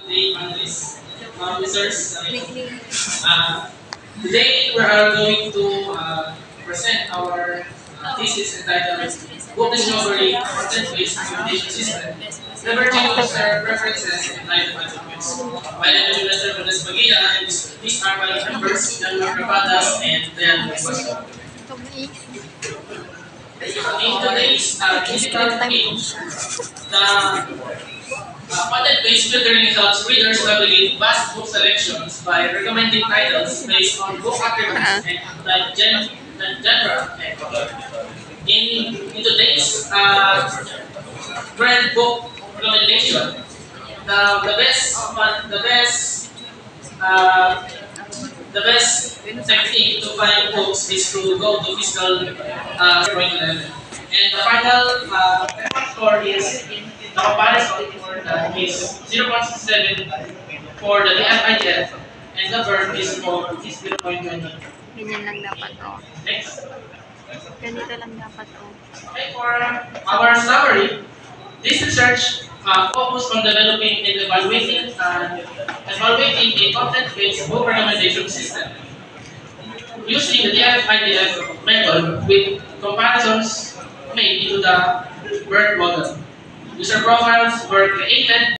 the panelists, users. Today we are going to present our thesis entitled Book Discovery Content-Based Recommendation System, leveraging user preferences and live attributes. My name is Mr. Vanessa Magia, and these are my members, Jan Marcapadas and Dayan Bueso. In today's digital age, the content-based filtering helps readers navigate vast book selections by recommending titles based on book attributes and genre and author. In today's trend book recommendation, the best technique to find books is to go to physical 0.11. And the final score is the comparison for the is 0.67 for the DFIDF and the verb is 0.20. Ganyan lang dapat, oh. Next. Ganito lang dapat, oh. Okay, for our summary, this research focused on developing and evaluating a content-based book recommendation system using the DFIDF method with comparisons made into the BERT model. User profiles were created